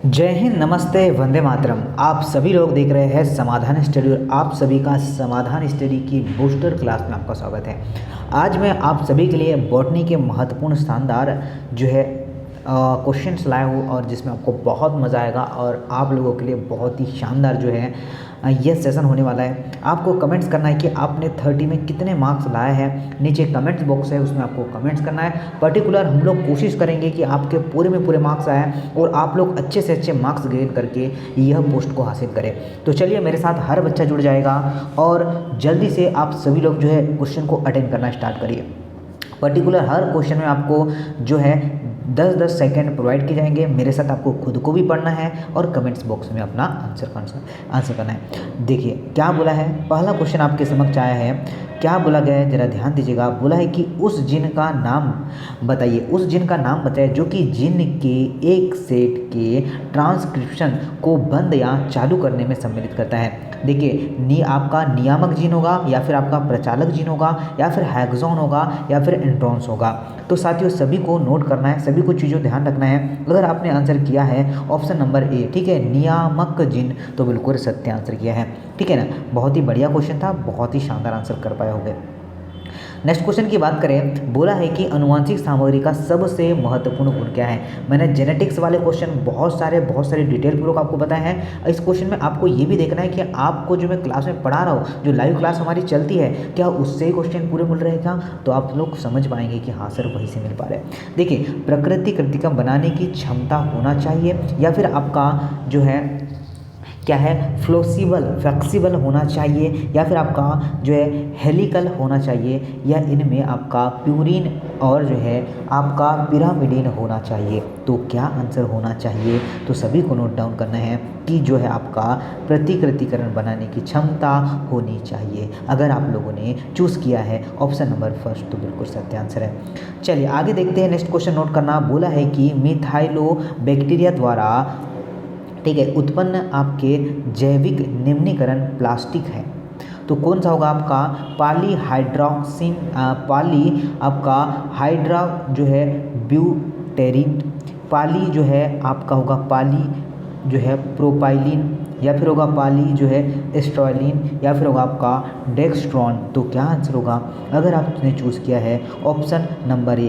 जय हिंद, नमस्ते, वंदे मातरम। आप सभी लोग देख रहे हैं समाधान स्टडी और आप सभी का समाधान स्टडी की बूस्टर क्लास में आपका स्वागत है। आज मैं आप सभी के लिए बॉटनी के महत्वपूर्ण शानदार जो है क्वेश्चंस लाया हूँ और जिसमें आपको बहुत मज़ा आएगा और आप लोगों के लिए बहुत ही शानदार जो है यह सेशन होने वाला है। आपको कमेंट्स करना है कि आपने 30 में कितने मार्क्स लाए हैं। नीचे कमेंट्स बॉक्स है, उसमें आपको कमेंट्स करना है। पर्टिकुलर हम लोग कोशिश करेंगे कि आपके पूरे में पूरे मार्क्स आए और आप लोग अच्छे से अच्छे मार्क्स गेन करके यह पोस्ट को हासिल करें। तो चलिए, मेरे साथ हर बच्चा जुड़ जाएगा और जल्दी से आप सभी लोग जो है क्वेश्चन को अटेंड करना स्टार्ट करिए। पर्टिकुलर हर क्वेश्चन में आपको जो है 10-10 सेकेंड प्रोवाइड किए जाएंगे। मेरे साथ आपको खुद को भी पढ़ना है और कमेंट्स बॉक्स में अपना आंसर करना है। देखिए क्या बोला है, पहला क्वेश्चन आपके समक्ष आया है। क्या बोला गया है, जरा ध्यान दीजिएगा। बोला है कि उस जिन का नाम बताइए, उस जिन का नाम बताइए जो कि जिन के एक सेट के ट्रांसक्रिप्शन को बंद या चालू करने में सम्मिलित करता है। देखिए आपका नियामक जीन होगा या फिर आपका प्रचालक जीन होगा या फिर हैक्सॉन होगा या फिर इंट्रॉन्स होगा। तो साथियों सभी को नोट करना है, सभी को चीज़ों ध्यान रखना है। अगर आपने आंसर किया है ऑप्शन नंबर ए, ठीक है, नियामक जीन, तो बिल्कुल सत्य आंसर किया है। ठीक है ना, बहुत ही बढ़िया क्वेश्चन था, बहुत ही शानदार आंसर कर पाए होंगे। नेक्स्ट क्वेश्चन की बात करें, बोला है कि आनुवंशिक सामग्री का सबसे महत्वपूर्ण गुण क्या है। मैंने जेनेटिक्स वाले क्वेश्चन बहुत सारे डिटेल पूर्वक आपको बताए हैं। इस क्वेश्चन में आपको ये भी देखना है कि आपको जो मैं क्लास में पढ़ा रहा हूँ, जो लाइव क्लास हमारी चलती है, क्या उससे ही क्वेश्चन पूरे मिल रहे क्या, तो आप लोग समझ पाएंगे कि हाँ सर वहीं से मिल पा रहे हैं। देखिए प्रकृति कृतिकम बनाने की क्षमता होना चाहिए या फिर आपका जो है क्या है फ्लेक्सिबल होना चाहिए या फिर आपका जो है हेलिकल होना चाहिए या इनमें आपका प्यूरिन और जो है आपका पिरामिडिन होना चाहिए। तो क्या आंसर होना चाहिए, तो सभी को नोट डाउन करना है कि जो है आपका प्रतिकृतिकरण बनाने की क्षमता होनी चाहिए। अगर आप लोगों ने चूज़ किया है ऑप्शन नंबर फर्स्ट तो बिल्कुल सत्य आंसर है। चलिए आगे देखते हैं। नेक्स्ट क्वेश्चन नोट करना, बोला है कि मिथाइलो बैक्टीरिया द्वारा, ठीक है, उत्पन्न आपके जैविक निम्नीकरण प्लास्टिक है। तो कौन सा होगा आपका पॉलीहाइड्रोक्सिन आपका हाइड्रा जो है ब्यूटेरिन, पाली जो है आपका होगा पाली जो है प्रोपाइलिन या फिर होगा पाली जो है एस्ट्रोलिन या फिर होगा आपका डेक्स्ट्रॉन। तो क्या आंसर होगा अगर आपने चूज़ किया है ऑप्शन नंबर ए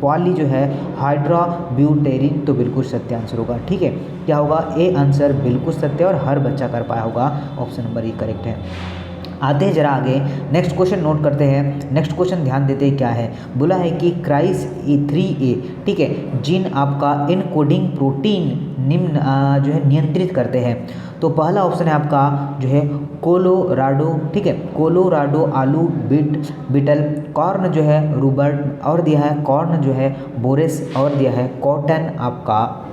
पॉली जो है हाइड्रोब्यूटेरिन, तो बिल्कुल सत्य आंसर होगा। ठीक है, क्या होगा ए आंसर बिल्कुल सत्य और हर बच्चा कर पाया होगा, ऑप्शन नंबर ए करेक्ट है। आते हैं जरा आगे, नेक्स्ट क्वेश्चन नोट करते हैं। नेक्स्ट क्वेश्चन ध्यान देते हैं क्या है, बोला है कि क्राइस E3A, ठीक है, जीन आपका इनकोडिंग प्रोटीन निम्न जो है नियंत्रित करते हैं। तो पहला ऑप्शन है आपका जो है कोलोराडो, ठीक है, कोलोराडो आलू बीटल, कॉर्न जो है रूबर्ट और दिया है कॉर्न जो है बोरेस और दिया है कॉटन आपका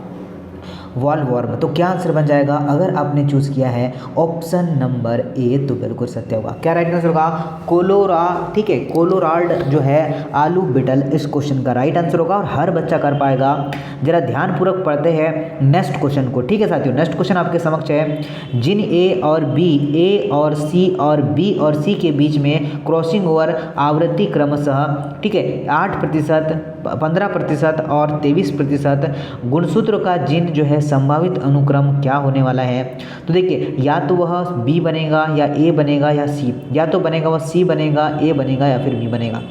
वॉलवर्म। तो क्या आंसर बन जाएगा अगर आपने चूज़ किया है ऑप्शन नंबर ए, तो बिल्कुल सत्य होगा। क्या राइट आंसर होगा कोलोरा, ठीक है, कोलोराड जो है आलू बिटल इस क्वेश्चन का राइट आंसर होगा और हर बच्चा कर पाएगा। जरा ध्यानपूर्वक पढ़ते हैं नेक्स्ट क्वेश्चन को। ठीक है साथियों, नेक्स्ट क्वेश्चन आपके समक्ष है, जिन ए और बी, ए और सी और बी और सी के बीच में क्रॉसिंग ओवर आवृत्ति क्रमशः, ठीक है, 8%, 15% और 23% गुणसूत्र का जिन जो है संभावित अनुक्रम क्या होने वाला है। तो देखिए या तो वह बी बनेगा या ए बनेगा या सी, या तो बनेगा वह सी बनेगा, ए बनेगा या फिर बी बनेगा।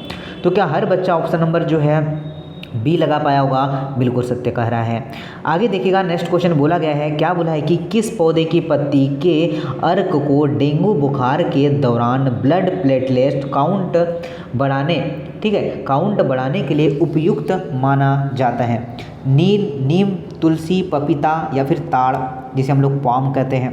तो क्या हर बच्चा ऑप्शन नंबर जो है बी लगा पाया होगा, बिल्कुल सत्य कह रहा है। आगे देखिएगा, नेक्स्ट क्वेश्चन बोला गया है, क्या बोला है कि किस पौधे की पत्ती के अर्क को डेंगू बुखार के दौरान ब्लड प्लेटलेट काउंट बढ़ाने, ठीक है, काउंट बढ़ाने के लिए उपयुक्त माना जाता है। नीम, तुलसी, पपीता या फिर ताड़ जिसे हम लोग पाम कहते हैं,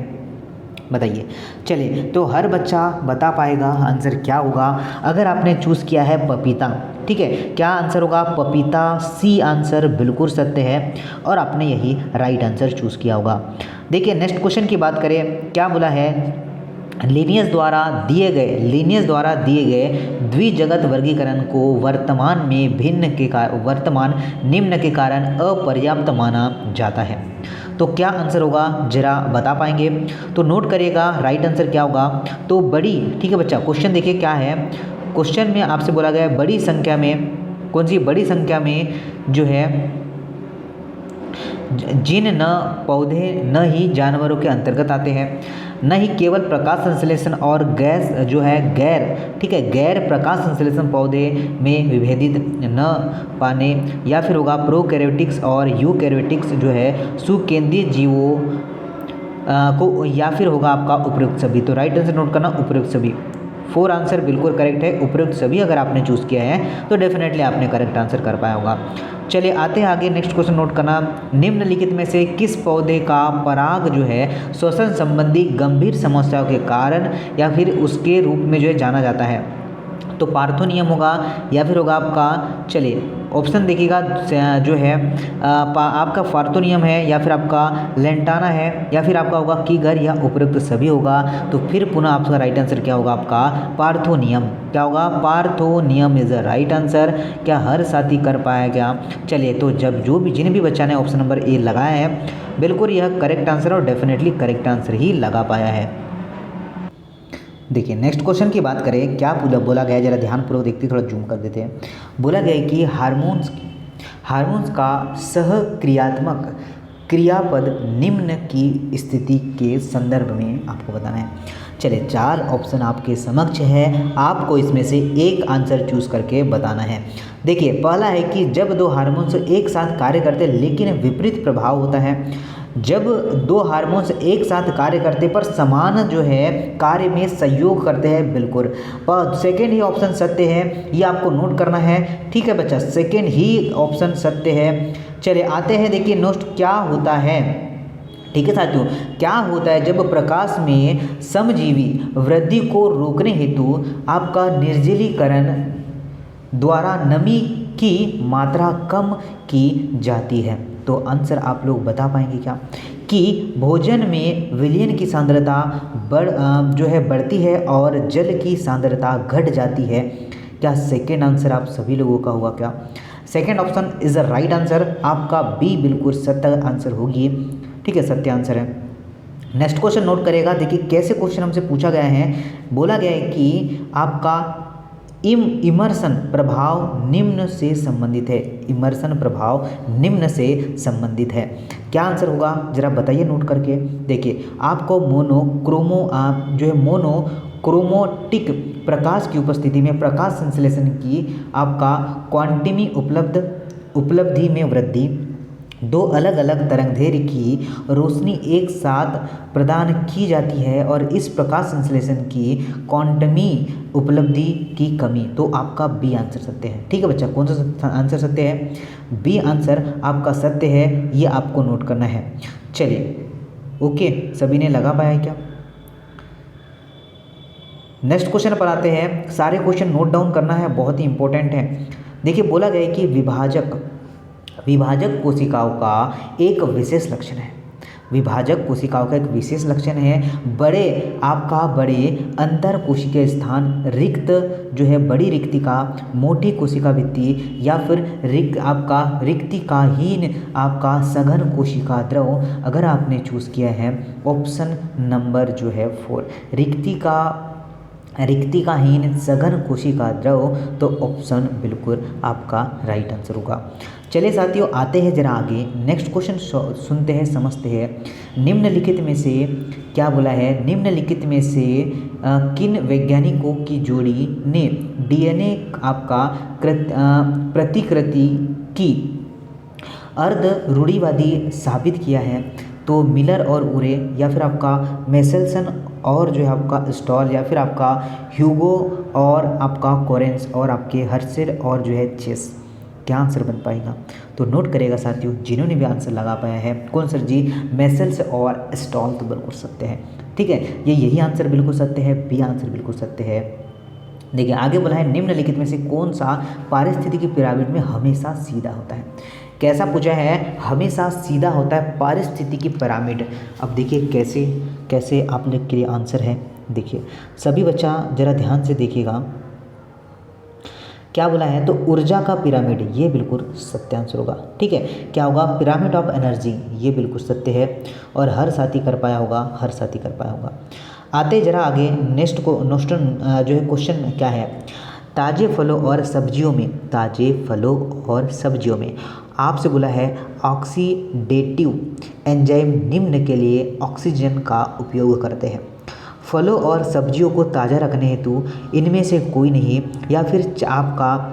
बताइए। चलिए तो हर बच्चा बता पाएगा आंसर क्या होगा अगर आपने चूज़ किया है पपीता, ठीक है, क्या आंसर होगा पपीता, सी आंसर बिल्कुल सत्य है और आपने यही राइट आंसर चूज़ किया होगा। देखिए नेक्स्ट क्वेश्चन की बात करें, क्या बोला है, लीनियस द्वारा दिए गए द्विजगत वर्गीकरण को वर्तमान निम्न के कारण अपर्याप्त माना जाता है। तो क्या आंसर होगा जरा बता पाएंगे, तो नोट करिएगा राइट आंसर क्या होगा। तो बड़ी, ठीक है बच्चा, क्वेश्चन देखिए क्या है, क्वेश्चन में आपसे बोला गया है बड़ी संख्या में, कौन सी बड़ी संख्या में जो है जिन न पौधे न ही जानवरों के अंतर्गत आते हैं, न ही केवल प्रकाश संश्लेषण और गैस जो है गैर, ठीक है, गैर प्रकाश संश्लेषण पौधे में विभेदित न पाने, या फिर होगा प्रोकैरियोटिक्स और यूकैरियोटिक्स जो है सुकेंद्रीय जीवों को, या फिर होगा आपका उपयुक्त सभी। तो राइट आंसर नोट करना उपयुक्त सभी। 4 आंसर बिल्कुल करेक्ट है, उपयुक्त सभी अगर आपने चूज़ किया है तो डेफिनेटली आपने करेक्ट आंसर कर पाया होगा। चलिए आते हैं आगे, नेक्स्ट क्वेश्चन नोट करना, निम्नलिखित में से किस पौधे का पराग जो है श्वसन संबंधी गंभीर समस्याओं के कारण या फिर उसके रूप में जो है जाना जाता है? तो पार्थोनियम होगा, या फिर होगा आपका, चलिए ऑप्शन देखिएगा जो है आपका पार्थोनियम है, या फिर आपका लेंटाना है, या फिर आपका होगा कीगर, या उपयुक्त सभी होगा। तो फिर पुनः आपका राइट आंसर क्या होगा? आपका पार्थोनियम। क्या होगा? पार्थोनियम इज द राइट आंसर। क्या हर साथी कर पाया क्या? चलिए, तो जब जो भी जिन भी बच्चा ने ऑप्शन नंबर ए लगाया है, बिल्कुल यह करेक्ट आंसर और डेफिनेटली करेक्ट आंसर ही लगा पाया है। देखिए नेक्स्ट क्वेश्चन की बात करें, क्या बोला गया है, जरा ध्यानपूर्वक देखते, थोड़ा जूम कर देते हैं। बोला गया है कि हार्मोन्स का सहक्रियात्मक क्रियापद निम्न की स्थिति के संदर्भ में आपको बताना है। चलिए 4 ऑप्शन आपके समक्ष है, आपको इसमें से एक आंसर चूज करके बताना है। देखिए पहला है कि जब 2 हार्मोन्स एक साथ कार्य करते हैं लेकिन विपरीत प्रभाव होता है। जब 2 हार्मोन्स एक साथ कार्य करते पर समान जो है कार्य में सहयोग करते हैं, बिल्कुल। पर सेकेंड ही ऑप्शन सत्य है, ये आपको नोट करना है, ठीक है बच्चा, सेकेंड ही ऑप्शन सत्य है। चलिए आते हैं, देखिए नोट क्या होता है, ठीक है साथियों, क्या होता है जब प्रकाश में समजीवी वृद्धि को रोकने हेतु आपका निर्जलीकरण द्वारा नमी की मात्रा कम की जाती है? तो आंसर आप लोग बता पाएंगे क्या? कि भोजन में विलयन की सांद्रता बढ़ती है और जल की सांद्रता घट जाती है। क्या सेकेंड आंसर आप सभी लोगों का होगा क्या? Second option is the right answer, आपका बी बिल्कुल सत्य आंसर होगी, ठीक है, सत्य आंसर है। नेक्स्ट क्वेश्चन नोट करेगा, देखिए कैसे क्वेश्चन हमसे पूछा गया है। बोला गया है कि आपका इमर्सन प्रभाव निम्न से संबंधित है। इमर्सन प्रभाव निम्न से संबंधित है। क्या आंसर होगा जरा बताइए नोट करके। देखिए आपको मोनोक्रोमोटिक प्रकाश की उपस्थिति में प्रकाश संश्लेषण की आपका क्वांटमी उपलब्धि में वृद्धि, 2 अलग अलग तरंगदैर्घ्य की रोशनी एक साथ प्रदान की जाती है और इस प्रकाश संश्लेषण की क्वांटमी उपलब्धि की कमी। तो आपका बी आंसर सत्य है, ठीक है बच्चा। कौन सा आंसर सत्य है? बी आंसर आपका सत्य है, ये आपको नोट करना है। चलिए ओके, सभी ने लगा पाया है क्या? नेक्स्ट क्वेश्चन पर आते हैं, सारे क्वेश्चन नोट डाउन करना है, बहुत ही इंपॉर्टेंट है। देखिए बोला गया है कि विभाजक कोशिकाओं का एक विशेष लक्षण है। विभाजक कोशिकाओं का एक विशेष लक्षण है, बड़े अंतर कोशिकीय स्थान रिक्त जो है, बड़ी रिक्तिका, मोटी कोशिका भित्ति, या फिर रिक्तिकाहीन आपका सघन कोशिका द्रव। अगर आपने चूज़ किया है ऑप्शन नंबर जो है 4, रिक्तिकाहीन सघन कोशिका द्रव, तो ऑप्शन बिल्कुल आपका राइट आंसर होगा। चलिए साथियों आते हैं जरा आगे, नेक्स्ट क्वेश्चन सुनते हैं, समझते हैं। निम्नलिखित में से क्या बोला है? निम्नलिखित में से किन वैज्ञानिकों की जोड़ी ने डीएनए आपका प्रतिकृति की अर्ध रूढ़िवादी साबित किया है? तो मिलर और उरे, या फिर आपका मेसेल्सन और जो है आपका स्टॉल, या फिर आपका ह्यूगो और आपका कोरेंस, और आपके हर्शेल और जो है चेस। क्या आंसर बन पाएगा? तो नोट करेगा साथियों, जिन्होंने भी आंसर लगा पाया है। कौन सर जी? मेसेल्स और स्टॉल, तो बिल्कुल सत्य है, ठीक है, यही आंसर बिल्कुल सत्य है, बी आंसर बिल्कुल सत्य है। देखिए आगे बोला है, निम्नलिखित में से कौन सा पारिस्थितिकी पिरामिड में हमेशा सीधा होता है? कैसा पूछा है? हमेशा सीधा होता है पारिस्थितिकी पिरामिड। अब देखिए कैसे आप लोग के लिए आंसर है। देखिए सभी बच्चा जरा ध्यान से देखिएगा, क्या बोला है? तो ऊर्जा का पिरामिड, ये बिल्कुल सत्य आंसर होगा, ठीक है। क्या होगा? पिरामिड ऑफ एनर्जी, ये बिल्कुल सत्य है। और हर साथी कर पाया होगा, हर साथी कर पाया होगा। आते जरा आगे, नेक्स्ट जो है क्वेश्चन क्या है? ताज़े फलों और सब्जियों में आपसे बोला है ऑक्सीडेटिव एंजाइम निम्न के लिए ऑक्सीजन का उपयोग करते हैं। फलों और सब्जियों को ताज़ा रखने हेतु इनमें से कोई नहीं, या फिर आपका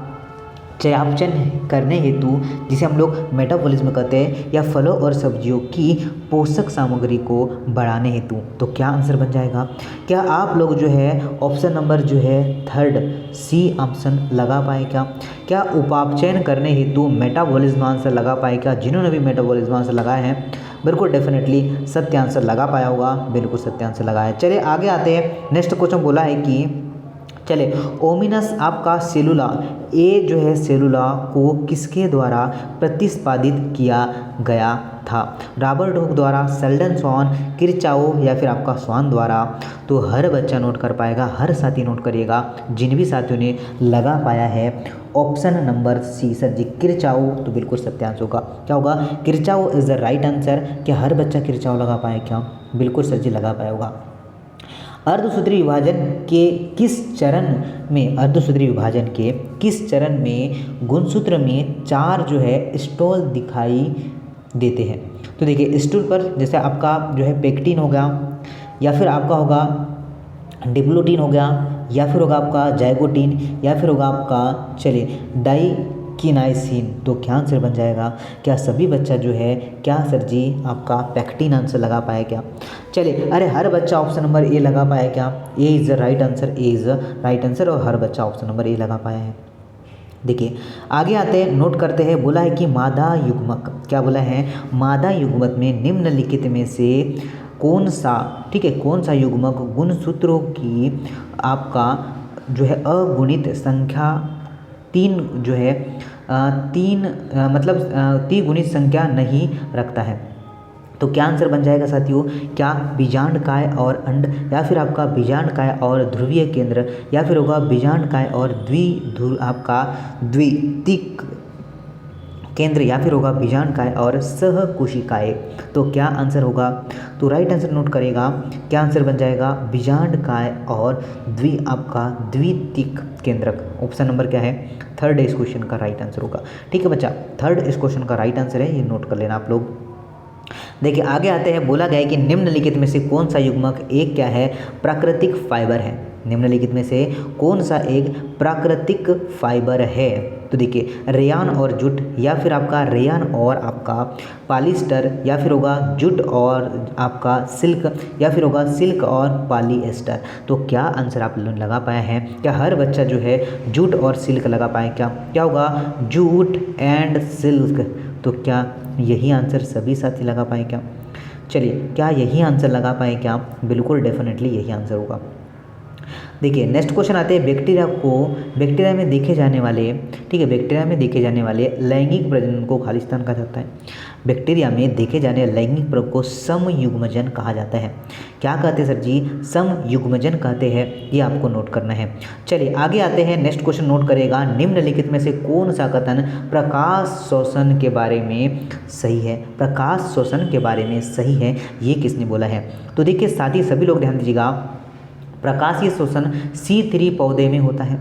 चयापचय करने हेतु, जिसे हम लोग मेटाबॉलिज्म कहते हैं, या फलों और सब्जियों की पोषक सामग्री को बढ़ाने हेतु। तो क्या आंसर बन जाएगा? क्या आप लोग जो है ऑप्शन नंबर जो है थर्ड सी ऑप्शन लगा पाए क्या? क्या उपापचयन करने हेतु मेटाबॉलिज्म आंसर लगा पाए क्या? जिन्होंने भी मेटाबॉलिज्म आंसर लगाए हैं बिल्कुल डेफिनेटली सत्य आंसर लगा पाया होगा, बिल्कुल सत्य आंसर लगाया है। चलिए आगे आते हैं। नेक्स्ट क्वेश्चन बोला है कि चले ओमिनस आपका सेलुला ए जो है सेलुला को किसके द्वारा प्रतिपादित किया गया था? रॉबर्ट हुक द्वारा, सेल्डन स्वॉन, किरचाओ, या फिर आपका स्वॉन द्वारा? तो हर बच्चा नोट कर पाएगा, हर साथी नोट करिएगा जिन भी साथियों ने लगा पाया है ऑप्शन नंबर सी सर जी किरचाओ, तो बिल्कुल सत्यांश होगा। क्या होगा? किरचाओ इज द राइट आंसर। क्या हर बच्चा किरचाओ लगा पाया क्या? बिल्कुल सर जी लगा पाया होगा। अर्धसूत्री विभाजन के किस चरण में, अर्धसूत्री विभाजन के किस चरण में गुणसूत्र में 4 जो है स्टॉल दिखाई देते हैं? तो देखिए स्टूल पर जैसे आपका जो है पेक्टिन हो गया, या फिर आपका होगा डिप्लोटिन हो गया, या फिर होगा आपका जाइगोटिन, या फिर होगा आपका चलिए डाइकिनाइसिन। तो क्या आंसर बन जाएगा? क्या सभी बच्चा जो है क्या सर जी आपका पेक्टिन आंसर लगा पाया क्या? चलिए अरे हर बच्चा ऑप्शन नंबर ए लगा पाया क्या? A is the right answer, A is the right answer, और हर बच्चा ऑप्शन नंबर ए लगा पाया है। देखिए आगे आते हैं, नोट करते हैं। बोला है कि मादा युग्मक, क्या बोला है? मादा युग्मक में निम्नलिखित में से कौन सा, ठीक है, कौन सा युग्मक गुणसूत्रों की आपका जो है अगुणित संख्या तीन जो है त्रिगुणित संख्या नहीं रखता है? तो क्या आंसर बन जाएगा साथियों? क्या बीजांडकाय और अंड, या फिर आपका बीजांडकाय और ध्रुवीय केंद्र, या फिर होगा बीजांडकाय और द्वितीयक केंद्र, या फिर होगा बीजांडकाय और सहकोशिकाएं? तो क्या आंसर होगा? तो राइट आंसर नोट करेगा। क्या आंसर बन जाएगा? बीजांडकाय और आपका द्वितीयक केंद्रक। ऑप्शन नंबर क्या है? थर्ड इस क्वेश्चन का राइट आंसर होगा। ठीक है बच्चा, थर्ड इस क्वेश्चन का राइट आंसर है, ये नोट कर लेना आप लोग। देखिए आगे आते हैं। बोला गया है कि निम्नलिखित में से कौन सा युग्मक एक क्या है? प्राकृतिक फाइबर है। निम्नलिखित में से कौन सा एक प्राकृतिक फाइबर है? तो देखिए रेयान और जूट, या फिर आपका रेयान और आपका पॉलिएस्टर, या फिर होगा जूट और आपका सिल्क, या फिर होगा सिल्क और पॉलिएस्टर? तो क्या आंसर आप लगा पाया है? क्या हर बच्चा जो है जूट और सिल्क लगा पाए क्या? क्या होगा? Jute and silk. तो क्या यही आंसर सभी साथी लगा पाए क्या? चलिए क्या यही आंसर लगा पाए क्या? बिल्कुल डेफिनेटली यही आंसर होगा। देखिए नेक्स्ट क्वेश्चन आते हैं। बैक्टीरिया में देखे जाने वाले, ठीक है, बैक्टीरिया में देखे जाने वाले लैंगिक प्रजनन को खालिस्तान कहा जाता है। बैक्टीरिया में देखे जाने वाले लैंगिक प्रजनन को समयुग्मजन कहा जाता है। क्या कहते हैं सर जी? समयुग्मजन कहते हैं, ये आपको नोट करना है। चलिए आगे आते हैं। नेक्स्ट क्वेश्चन नोट करेगा। निम्नलिखित में से कौन सा कथन प्रकाश शोषण के बारे में सही है? प्रकाश शोषण के बारे में सही है, ये किसने बोला है? तो देखिए साथी सभी लोग ध्यान दीजिएगा। प्रकाशीय शोषण C3 पौधे में होता है,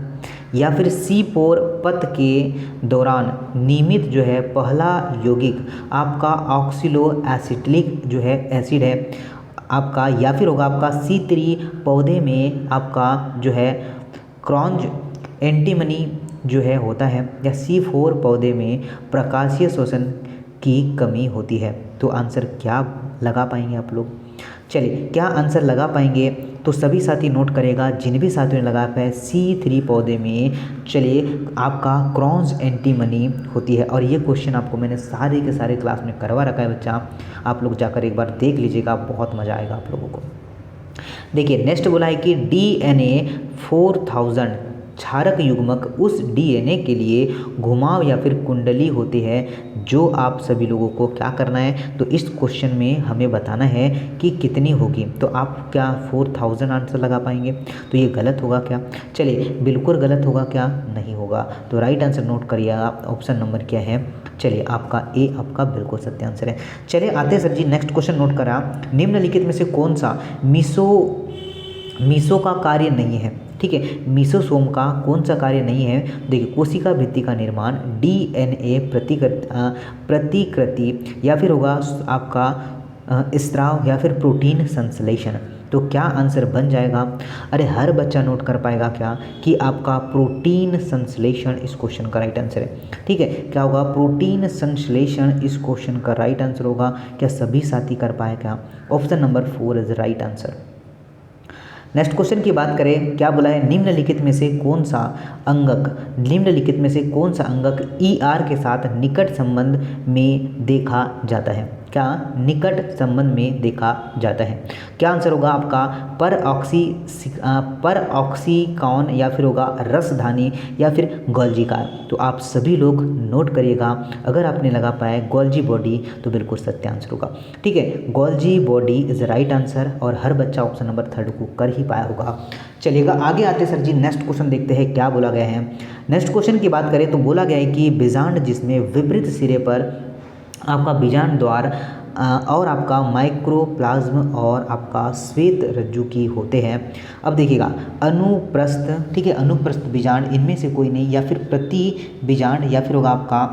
या फिर C4 पत्त के दौरान नियमित जो है पहला यौगिक आपका ऑक्सिलो एसिटिलिक जो है एसिड है आपका, या फिर होगा आपका C3 पौधे में आपका जो है क्रॉन्ज एंटीमनी जो है होता है, या C4 पौधे में प्रकाशीय शोषण की कमी होती है। तो आंसर क्या लगा पाएंगे आप लोग? चलिए क्या आंसर लगा पाएंगे? तो सभी साथी नोट करेगा, जिन भी साथियों ने लगा पाया C3 पौधे में चलिए आपका क्रॉन्स एंटीमनी होती है। और ये क्वेश्चन आपको मैंने सारे के सारे क्लास में करवा रखा है बच्चा, आप लोग जाकर एक बार देख लीजिएगा, बहुत मज़ा आएगा आप लोगों को। देखिए नेक्स्ट बोला है कि DNA 4000 क्षारक युग्मक उस DNA के लिए घुमाव या फिर कुंडली होती है जो आप सभी लोगों को क्या करना है? तो इस क्वेश्चन में हमें बताना है कि कितनी होगी। तो आप क्या 4000 आंसर लगा पाएंगे? तो ये गलत होगा क्या? चलिए बिल्कुल गलत होगा क्या? नहीं होगा। तो राइट आंसर नोट करिएगा। ऑप्शन नंबर क्या है? चलिए आपका ए आपका बिल्कुल सत्य आंसर है। चलिए आते सर जी नेक्स्ट क्वेश्चन नोट करा। निम्नलिखित में से कौन सा मीसो का कार्य नहीं है? ठीक है। मीसोसोम का कौन सा कार्य नहीं है? देखिए, कोशिका भित्ति का निर्माण, डीएनए प्रतिकृति, या फिर होगा आपका स्राव, या फिर प्रोटीन संश्लेषण। तो क्या आंसर बन जाएगा? अरे हर बच्चा नोट कर पाएगा क्या कि आपका प्रोटीन संश्लेषण इस क्वेश्चन का राइट आंसर है। ठीक है, क्या होगा? प्रोटीन संश्लेषण इस क्वेश्चन का राइट आंसर होगा। क्या सभी साथी कर पाए क्या? Option number 4 is right answer. Next question की बात करें, क्या बोला है? निम्नलिखित में से कौन सा अंगक ईआर के साथ निकट संबंध में देखा जाता है? क्या निकट संबंध में देखा जाता है? क्या आंसर होगा आपका? पर ऑक्सीकॉन, या फिर होगा रसधानी, या फिर गोल्जी कार। तो आप सभी लोग नोट करिएगा, अगर आपने लगा पाया गोल्जी बॉडी तो बिल्कुल सत्य आंसर होगा। ठीक है, Golgi body is right answer, और हर बच्चा ऑप्शन नंबर 3 को कर ही पाया होगा। चलिएगा आगे आते सर जी, नेक्स्ट क्वेश्चन देखते हैं क्या बोला गया है। नेक्स्ट क्वेश्चन की बात करें तो बोला गया है कि बीजांड जिसमें विपरीत सिरे पर आपका बीजांड द्वार और आपका माइक्रोप्लाज्म और आपका श्वेत रज्जु की होते हैं। अब देखिएगा, अनुप्रस्थ, ठीक है, अनुप्रस्थ बीजांड इनमें से कोई नहीं, या फिर प्रति बीजांड, या फिर होगा आपका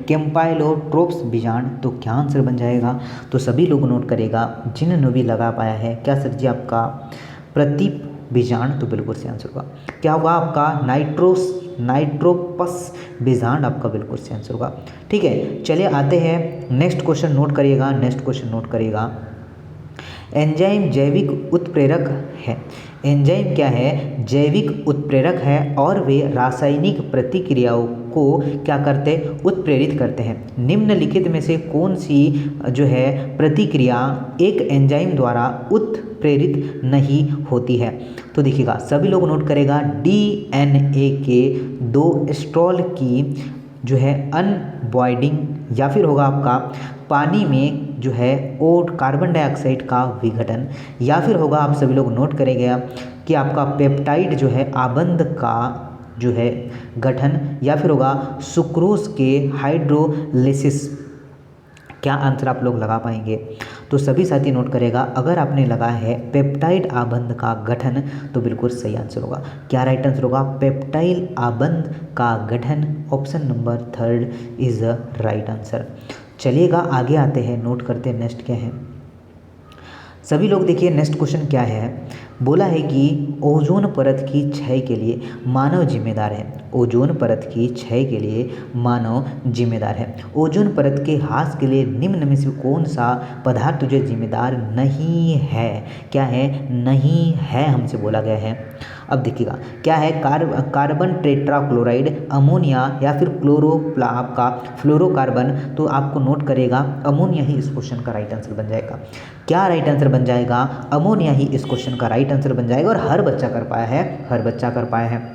कैम्पाइलोट्रोप्स बीजांड। तो क्या आंसर बन जाएगा? तो सभी लोग नोट करेगा जिन्होंने भी लगा पाया है। क्या सर जी आपका प्रति बीजांड? तो बिल्कुल सही आंसर होगा। क्या होगा आपका? नाइट्रोपस बीजांड आपका बिल्कुल सही आंसर होगा। ठीक है, चलिए आते हैं नेक्स्ट क्वेश्चन, नोट करिएगा। एंजाइम जैविक उत्प्रेरक है। एंजाइम क्या है? जैविक उत्प्रेरक है, और वे रासायनिक प्रतिक्रियाओं को क्या करते? उत्प्रेरित करते हैं। निम्नलिखित में से कौन सी जो है प्रतिक्रिया एक एंजाइम द्वारा उत्प्रेरित नहीं होती है? तो देखिएगा, सभी लोग नोट करेगा, डीएनए के 2 स्ट्रॉल की जो है अनबॉइंडिंग, या फिर होगा आपका पानी में जो है और कार्बन डाइऑक्साइड का विघटन, या फिर होगा आप सभी लोग नोट करेंगे कि आपका पेप्टाइड जो है आबंध का जो है गठन, या फिर होगा सुक्रोज के हाइड्रोलिसिस। क्या आंसर आप लोग लगा पाएंगे? तो सभी साथी नोट करेगा, अगर आपने लगा है पेप्टाइड आबंध का गठन तो बिल्कुल सही आंसर होगा। क्या राइट आंसर होगा? पेप्टाइल आबंध का गठन, option number 3 is the right answer. चलिएगा आगे आते हैं, नोट करते हैं नेक्स्ट क्या है। सभी लोग देखिए नेक्स्ट क्वेश्चन क्या है। बोला है कि ओजोन परत की क्षय के लिए मानव जिम्मेदार है। ओजोन परत की क्षय के लिए मानव जिम्मेदार है। ओजोन परत के ह्रास के लिए निम्न में से कौन सा पदार्थ जो जिम्मेदार नहीं है? क्या है? नहीं है हमसे बोला गया है। अब देखिएगा, क्या है? कार्बन टेट्राक्लोराइड, अमोनिया, या फिर आपका फ्लोरोकार्बन। तो आपको नोट करेगा अमोनिया ही इस क्वेश्चन का राइट आंसर बन जाएगा। क्या राइट आंसर बन जाएगा? अमोनिया ही इस क्वेश्चन का राइट आंसर बन जाएगा, और हर बच्चा कर पाया है।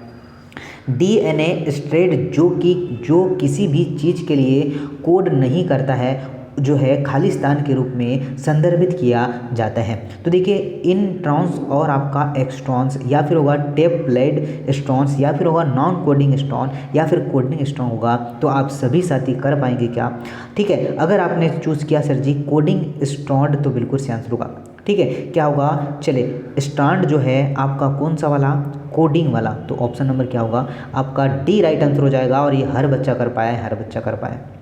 डीएनए स्ट्रैंड जो किसी भी चीज़ के लिए कोड नहीं करता है जो है खालिस्तान के रूप में संदर्भित किया जाता है। तो देखिए, इंट्रॉन्स और आपका एक्सट्रॉन्स, या फिर होगा टेप्लेड स्ट्रॉन्स, या फिर होगा नॉन कोडिंग स्ट्रॉन, या फिर कोडिंग स्ट्रॉन होगा। तो आप सभी साथी कर पाएंगे क्या? ठीक है, अगर आपने चूज़ किया सर जी कोडिंग स्ट्रॉन्ड तो बिल्कुल सही आंसर होगा। ठीक है, क्या होगा? चलिए, स्ट्रैंड जो है आपका कौन सा वाला? कोडिंग वाला। तो ऑप्शन नंबर क्या होगा? आपका डी राइट आंसर हो जाएगा, और ये हर बच्चा कर पाया है।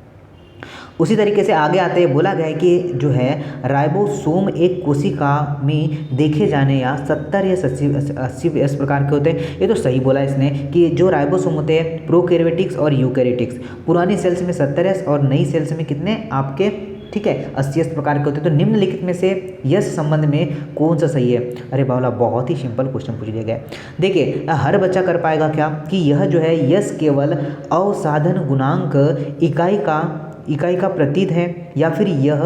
उसी तरीके से आगे आते बोला गया है कि जो है राइबोसोम एक कोशिका में देखे जाने या 70 या 80 इस प्रकार के होते हैं। ये तो सही बोला इसने कि जो राइबोसोम होते हैं प्रोकैरियोटिक्स और यूकैरियोटिक्स, पुरानी सेल्स में 70 और नई सेल्स में कितने आपके? ठीक है, 80 प्रकार के होते हैं। तो निम्नलिखित में से यस संबंध में कौन सा सही है? अरे बावला, बहुत ही सिंपल क्वेश्चन पूछ लिया गया है। देखिए, हर बच्चा कर पाएगा क्या कि यह जो है यस केवल अवसाधन गुणांक इकाई का प्रतीत है, या फिर यह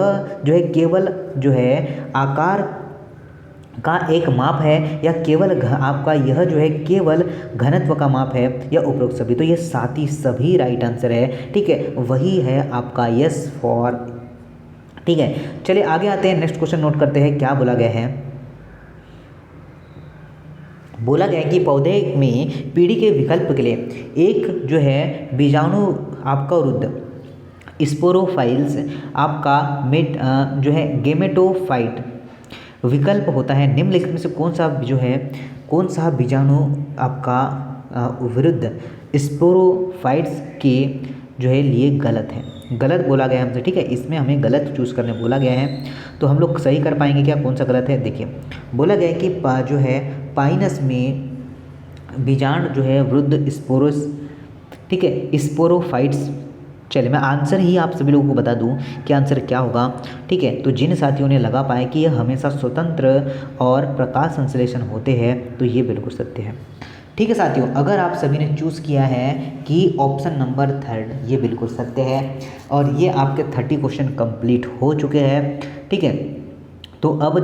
जो है केवल जो है आकार का एक माप है, या केवल आपका यह जो है केवल घनत्व का माप है, या उपरोक्त सभी। तो ये सभी राइट आंसर है। ठीक है, वही है आपका यस फॉर। ठीक है, चलिए आगे आते हैं, नेक्स्ट क्वेश्चन नोट करते हैं। क्या बोला गया है? बोला गया है कि पौधे में पीढ़ी के विकल्प के लिए एक जो है बीजाणु आपका रुद्ध स्पोरोफाइल्स आपका जो है गेमेटोफाइट विकल्प होता है निम्नलिखित में से कौन सा बीजाणु आपका विरुद्ध स्पोरोफाइट्स के लिए गलत है, गलत बोला गया है हमसे, ठीक है। इसमें हमें गलत चूज़ करने बोला गया है, तो हम लोग सही कर पाएंगे क्या, कौन सा गलत है। देखिए बोला गया है कि पाइनस में बीजाणु विरुद्ध स्पोरोस, ठीक है, स्पोरोफाइट्स। चलिए मैं आंसर ही आप सभी लोगों को बता दूं कि आंसर क्या होगा, ठीक है। तो जिन साथियों ने लगा पाया कि यह हमेशा स्वतंत्र और प्रकाश संश्लेषण होते हैं, तो ये बिल्कुल सत्य है, ठीक है साथियों। अगर आप सभी ने चूज़ किया है कि ऑप्शन नंबर 3 ये बिल्कुल सत्य है, और ये आपके 30 क्वेश्चन कंप्लीट हो चुके हैं, ठीक है। तो अब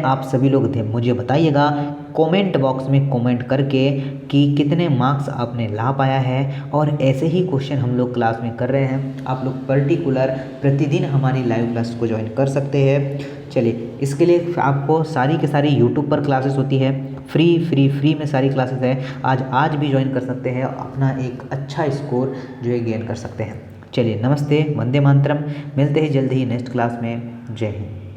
आप सभी लोग मुझे बताइएगा कमेंट बॉक्स में कमेंट करके कि कितने मार्क्स आपने ला पाया है, और ऐसे ही क्वेश्चन हम लोग क्लास में कर रहे हैं। आप लोग पर्टिकुलर प्रतिदिन हमारी लाइव क्लास को ज्वाइन कर सकते हैं। चलिए इसके लिए आपको सारी के सारी यूट्यूब पर क्लासेस होती है, फ्री में सारी क्लासेस है। आज भी ज्वाइन कर सकते हैं, अपना एक अच्छा स्कोर गेन कर सकते हैं। चलिए नमस्ते, वंदे मातरम, मिलते हैं जल्द ही नेक्स्ट क्लास में। जय हिंद।